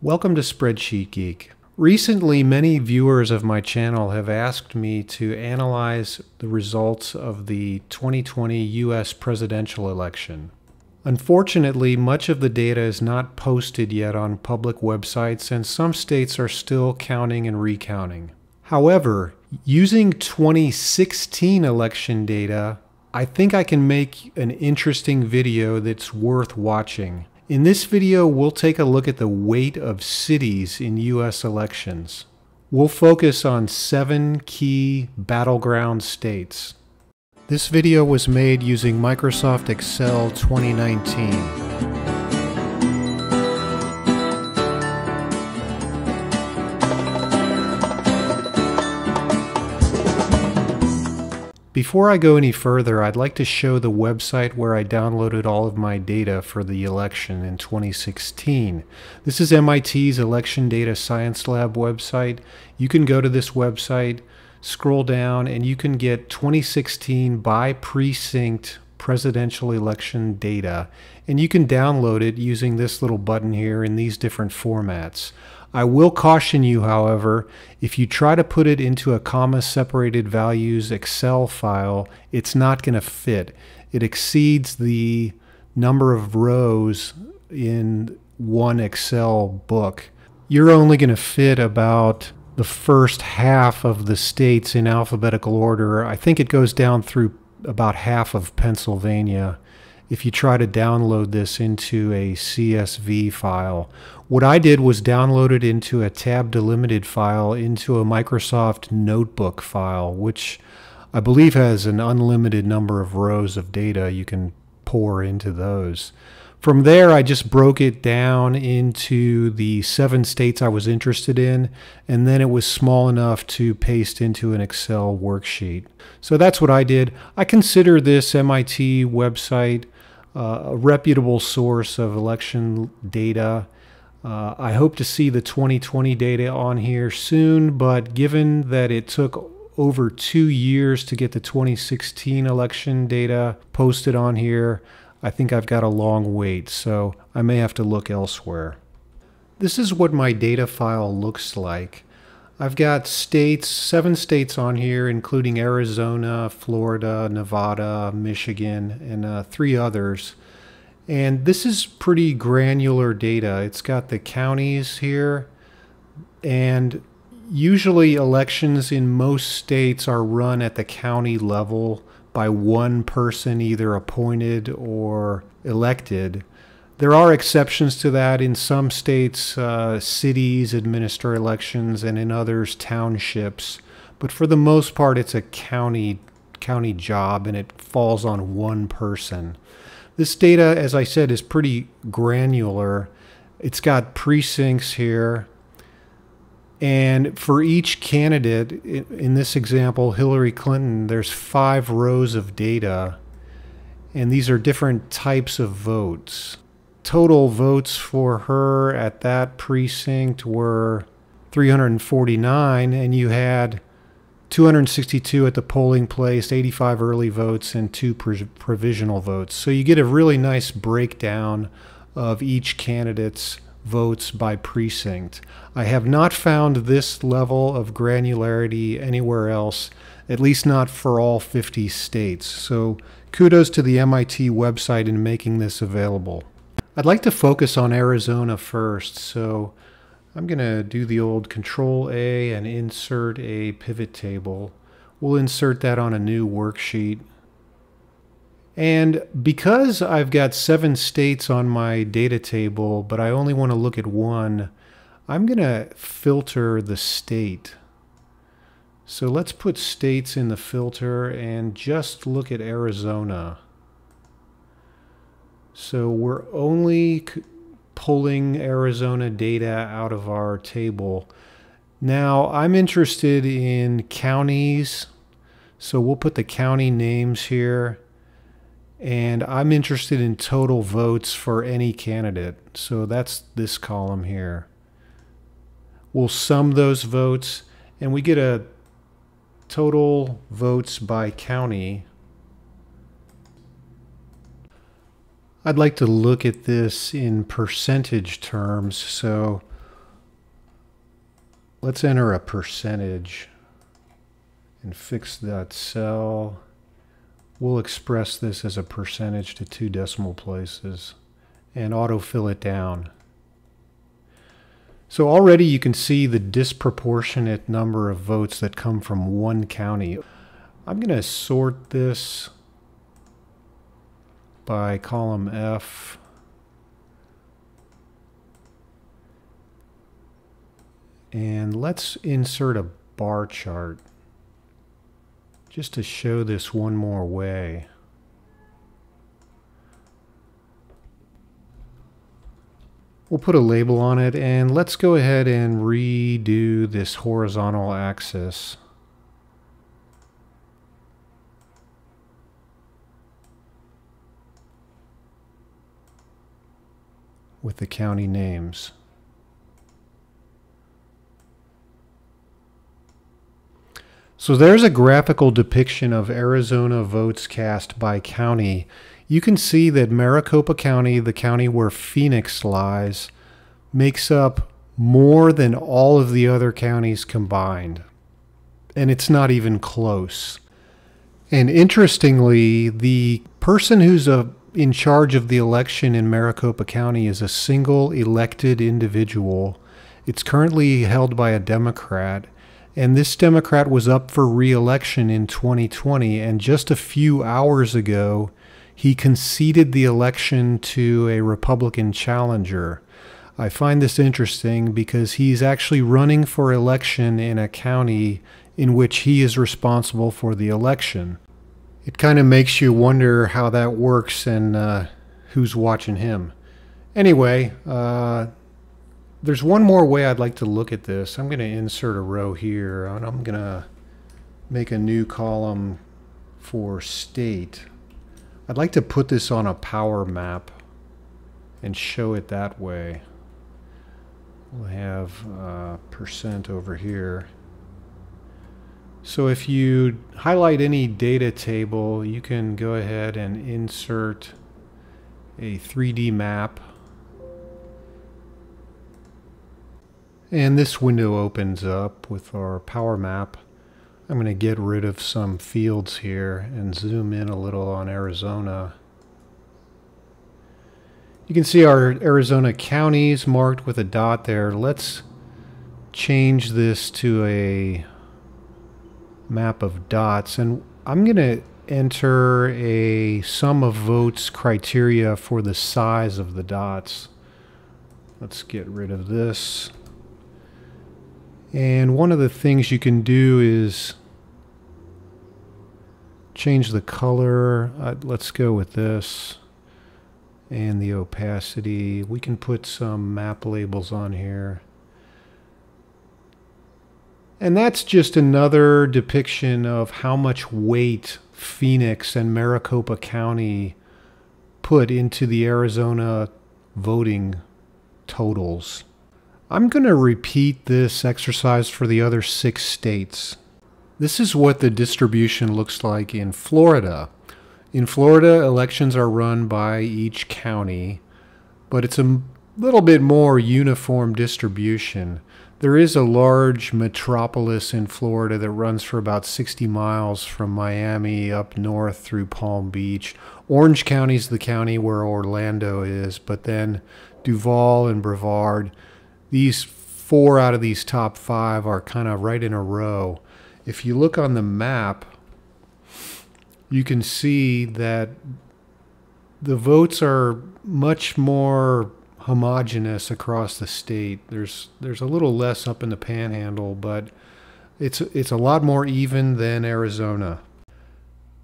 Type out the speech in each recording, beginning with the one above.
Welcome to Spreadsheet Geek. Recently, many viewers of my channel have asked me to analyze the results of the 2020 U.S. presidential election. Unfortunately, much of the data is not posted yet on public websites, and some states are still counting and recounting. However, using 2016 election data, I think I can make an interesting video that's worth watching. In this video, we'll take a look at the weight of cities in U.S. elections. We'll focus on 7 key battleground states. This video was made using Microsoft Excel 2019. Before I go any further, I'd like to show the website where I downloaded all of my data for the election in 2016. This is MIT's Election Data Science Lab website. You can go to this website, scroll down, and you can get 2016 by precinct presidential election data. And you can download it using this little button here in these different formats. I will caution you, however, if you try to put it into a comma-separated values Excel file, it's not going to fit. It exceeds the number of rows in one Excel book. You're only going to fit about the first half of the states in alphabetical order. I think it goes down through about half of Pennsylvania if you try to download this into a CSV file. What I did was download it into a tab delimited file into a Microsoft Notebook file, which I believe has an unlimited number of rows of data you can pour into those. From there, I just broke it down into the 7 states I was interested in, and then it was small enough to paste into an Excel worksheet. So that's what I did. I consider this MIT website a reputable source of election data. I hope to see the 2020 data on here soon, but given that it took over 2 years to get the 2016 election data posted on here, I think I've got a long wait, so I may have to look elsewhere. This is what my data file looks like. I've got states, 7 states on here, including Arizona, Florida, Nevada, Michigan, and 3 others. And this is pretty granular data. It's got the counties here, and usually elections in most states are run at the county level by one person, either appointed or elected. There are exceptions to that. In some states, cities administer elections, and in others, townships. But for the most part, it's a county job, and it falls on one person. This data, as I said, is pretty granular. It's got precincts here. And for each candidate, in this example, Hillary Clinton, there's 5 rows of data. And these are different types of votes. Total votes for her at that precinct were 349, and you had 262 at the polling place, 85 early votes, and 2 provisional votes. So you get a really nice breakdown of each candidate's votes by precinct. I have not found this level of granularity anywhere else, at least not for all 50 states. So kudos to the MIT website in making this available. I'd like to focus on Arizona first, so I'm going to do the old Control-A and insert a pivot table. We'll insert that on a new worksheet. And because I've got 7 states on my data table, but I only want to look at one, I'm going to filter the state. So let's put states in the filter and just look at Arizona. So we're only pulling Arizona data out of our table. Now I'm interested in counties, so we'll put the county names here. And I'm interested in total votes for any candidate. So that's this column here. We'll sum those votes, and we get a total votes by county. I'd like to look at this in percentage terms. So Let's enter a percentage and fix that cell. We'll express this as a percentage to 2 decimal places and autofill it down. So already you can see the disproportionate number of votes that come from one county. I'm going to sort this by column F. And let's insert a bar chart just to show this one more way. We'll put a label on it, and let's go ahead and redo this horizontal axis. With the county names. So there's a graphical depiction of Arizona votes cast by county. You can see that Maricopa County, the county where Phoenix lies, makes up more than all of the other counties combined. And it's not even close. And interestingly, the person who's in charge of the election in Maricopa County is a single elected individual. It's currently held by a Democrat. And this Democrat was up for re-election in 2020, and just a few hours ago, he conceded the election to a Republican challenger. I find this interesting because he's actually running for election in a county in which he is responsible for the election. It kind of makes you wonder how that works and who's watching him. Anyway, there's one more way I'd like to look at this. I'm going to insert a row here, and I'm going to make a new column for state. I'd like to put this on a power map and show it that way. We'll have percent over here. So if you highlight any data table, you can go ahead and insert a 3D map. And this window opens up with our power map. I'm going to get rid of some fields here and zoom in a little on Arizona. You can see our Arizona counties marked with a dot there. Let's change this to a map of dots, and I'm going to enter a sum of votes criteria for the size of the dots. Let's get rid of this. And one of the things you can do is change the color. Let's go with this. And the opacity. We can put some map labels on here. And that's just another depiction of how much weight Phoenix and Maricopa County put into the Arizona voting totals. I'm going to repeat this exercise for the other 6 states. This is what the distribution looks like in Florida. In Florida, elections are run by each county, but it's a little bit more uniform distribution. There is a large metropolis in Florida that runs for about 60 miles from Miami up north through Palm Beach. Orange County is the county where Orlando is, but then Duval and Brevard. These 4 out of these top 5 are kind of right in a row. If you look on the map, you can see that the votes are much more homogeneous across the state. There's a little less up in the panhandle, but it's a lot more even than Arizona.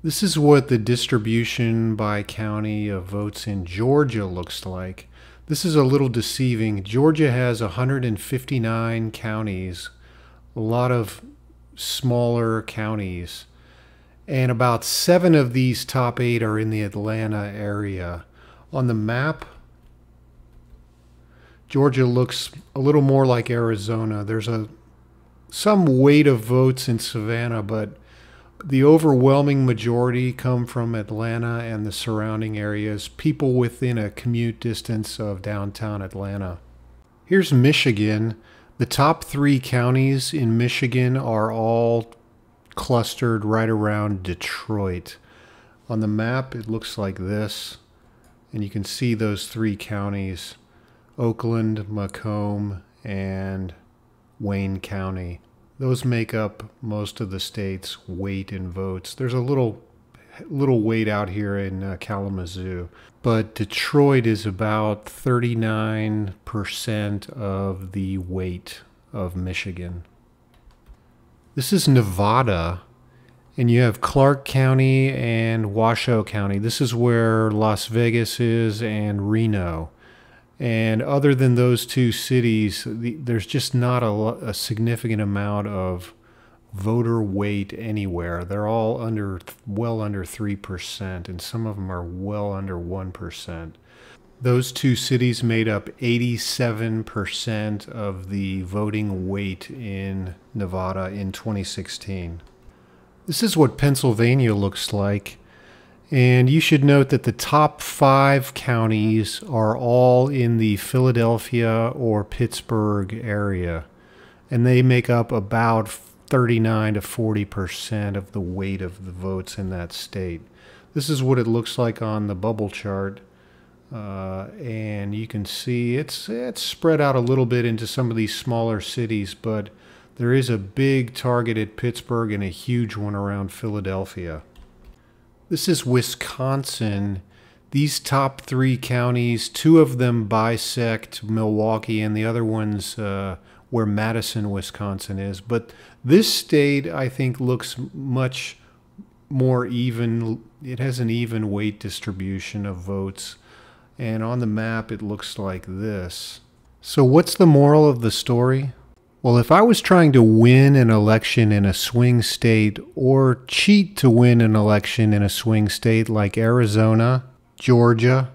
This is what the distribution by county of votes in Georgia looks like. This is a little deceiving. Georgia has 159 counties, a lot of smaller counties, and about 7 of these top 8 are in the Atlanta area. On the map, Georgia looks a little more like Arizona. There's some weight of votes in Savannah, but the overwhelming majority come from Atlanta and the surrounding areas, people within a commute distance of downtown Atlanta. Here's Michigan. The top 3 counties in Michigan are all clustered right around Detroit. On the map, it looks like this, and you can see those 3 counties: Oakland, Macomb, and Wayne County. Those make up most of the state's weight in votes. There's a little weight out here in Kalamazoo, but Detroit is about 39% of the weight of Michigan. This is Nevada, and you have Clark County and Washoe County. This is where Las Vegas is and Reno. And other than those 2 cities, there's just not a significant amount of voter weight anywhere. They're all well under 3%, and some of them are well under 1%. Those 2 cities made up 87% of the voting weight in Nevada in 2016. This is what Pennsylvania looks like. And you should note that the top 5 counties are all in the Philadelphia or Pittsburgh area. And they make up about 39 to 40% of the weight of the votes in that state. This is what it looks like on the bubble chart. And you can see it's spread out a little bit into some of these smaller cities, but there is a big target at Pittsburgh and a huge one around Philadelphia. This is Wisconsin. These top 3 counties, 2 of them bisect Milwaukee, and the other one's where Madison, Wisconsin is. But this state, I think, looks much more even. It has an even weight distribution of votes. And on the map, it looks like this. So what's the moral of the story? Well, if I was trying to win an election in a swing state or cheat to win an election in a swing state like Arizona, Georgia,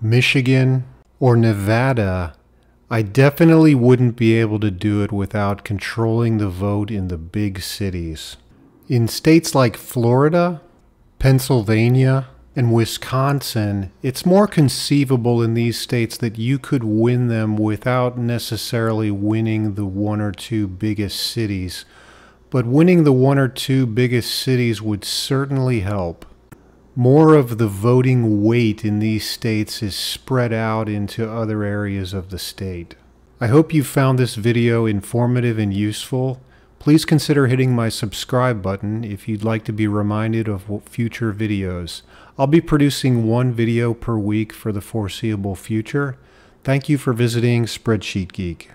Michigan, or Nevada, I definitely wouldn't be able to do it without controlling the vote in the big cities. In states like Florida, Pennsylvania, and Wisconsin, it's more conceivable in these states that you could win them without necessarily winning the 1 or 2 biggest cities. But winning the 1 or 2 biggest cities would certainly help. More of the voting weight in these states is spread out into other areas of the state. I hope you found this video informative and useful. Please consider hitting my subscribe button if you'd like to be reminded of future videos. I'll be producing 1 video per week for the foreseeable future. Thank you for visiting Spreadsheet Geek.